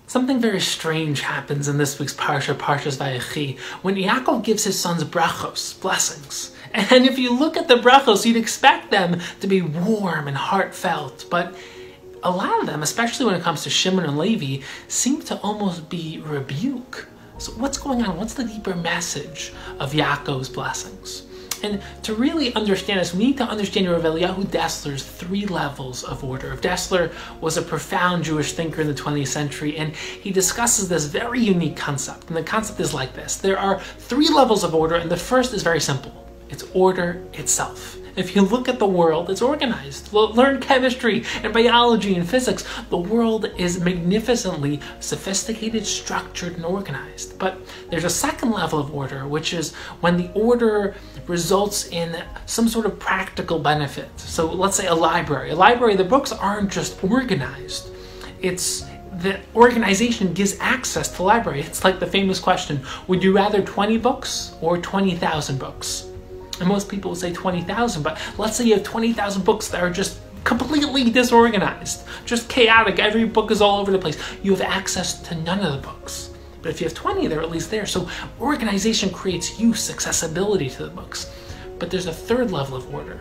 Something very strange happens in this week's Parsha, Parshas Vayechi, when Yaakov gives his sons brachos, blessings. And if you look at the brachos, you'd expect them to be warm and heartfelt, but a lot of them, especially when it comes to Shimon and Levi, seem to almost be rebuke. So what's going on? What's the deeper message of Yaakov's blessings? And to really understand this, we need to understand Rav Eliyahu Dessler's 3 levels of order. Rav Dressler was a profound Jewish thinker in the 20th century, and he discusses this very unique concept. And the concept is like this. There are 3 levels of order, and the first is very simple. It's order itself. If you look at the world, it's organized. Learn chemistry and biology and physics. The world is magnificently sophisticated, structured, and organized. But there's a second level of order, which is when the order results in some sort of practical benefit. So let's say a library. A library, the books aren't just organized. It's the organization gives access to the library. It's like the famous question, would you rather 20 books or 20,000 books? And most people would say 20,000, but let's say you have 20,000 books that are just completely disorganized, just chaotic, every book is all over the place. You have access to none of the books. But if you have 20, they're at least there. So organization creates use, accessibility to the books. But there's a third level of order,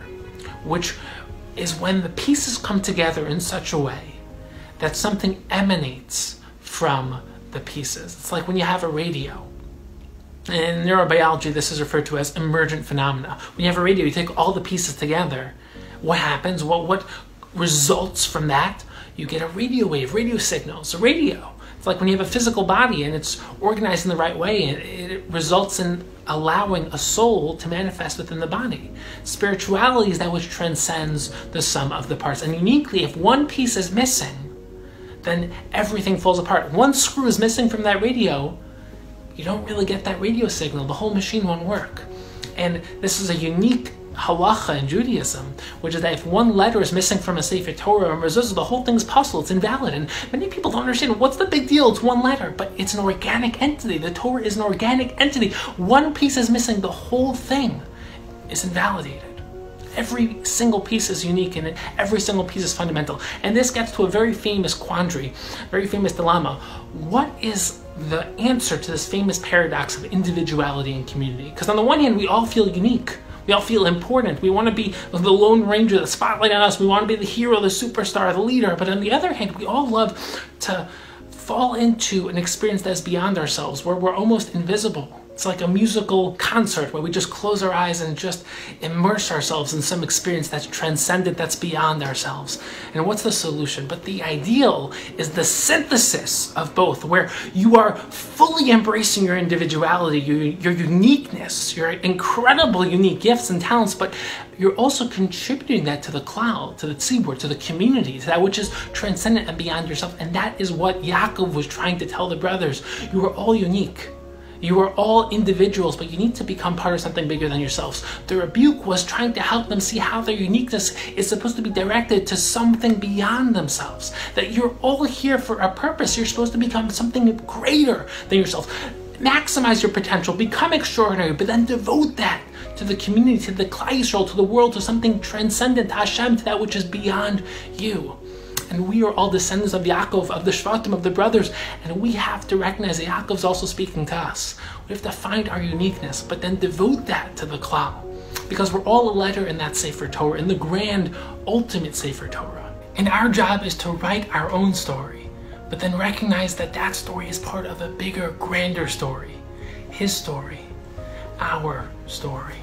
which is when the pieces come together in such a way that something emanates from the pieces. It's like when you have a radio. In neurobiology, this is referred to as emergent phenomena. When you have a radio, you take all the pieces together. What happens? What results from that? You get a radio wave, radio signals, a radio. It's like when you have a physical body and it's organized in the right way, it results in allowing a soul to manifest within the body. Spirituality is that which transcends the sum of the parts. And uniquely, if one piece is missing, then everything falls apart. One screw is missing from that radio, you don't really get that radio signal. The whole machine won't work. And this is a unique halacha in Judaism, which is that if one letter is missing from a Sefer Torah or mezuzah, the whole thing's puzzle, it's invalid. And many people don't understand, what's the big deal? It's one letter, but it's an organic entity. The Torah is an organic entity. One piece is missing, the whole thing is invalidated. Every single piece is unique and every single piece is fundamental. And this gets to a very famous quandary, very famous dilemma. What is the answer to this famous paradox of individuality and community? Because on the one hand, we all feel unique. We all feel important. We want to be the Lone Ranger, the spotlight on us. We want to be the hero, the superstar, the leader. But on the other hand, we all love to fall into an experience that is beyond ourselves, where we're almost invisible. It's like a musical concert where we just close our eyes and just immerse ourselves in some experience that's transcendent, that's beyond ourselves. And what's the solution? But the ideal is the synthesis of both, where you are fully embracing your individuality, your uniqueness, your incredible unique gifts and talents, but you're also contributing that to the cloud, to the tzibur, to the community, to that which is transcendent and beyond yourself. And that is what Yaakov was trying to tell the brothers. You are all unique. You are all individuals, but you need to become part of something bigger than yourselves. The rebuke was trying to help them see how their uniqueness is supposed to be directed to something beyond themselves. That you're all here for a purpose. You're supposed to become something greater than yourself. Maximize your potential, become extraordinary, but then devote that to the community, to the Klal Yisrael, to the world, to something transcendent, to Hashem, to that which is beyond you. And we are all descendants of Yaakov, of the Shvatim, of the brothers, and we have to recognize that Yaakov's also speaking to us. We have to find our uniqueness, but then devote that to the Klal, because we're all a letter in that Sefer Torah, in the grand, ultimate Sefer Torah. And our job is to write our own story, but then recognize that that story is part of a bigger, grander story. His story, our story.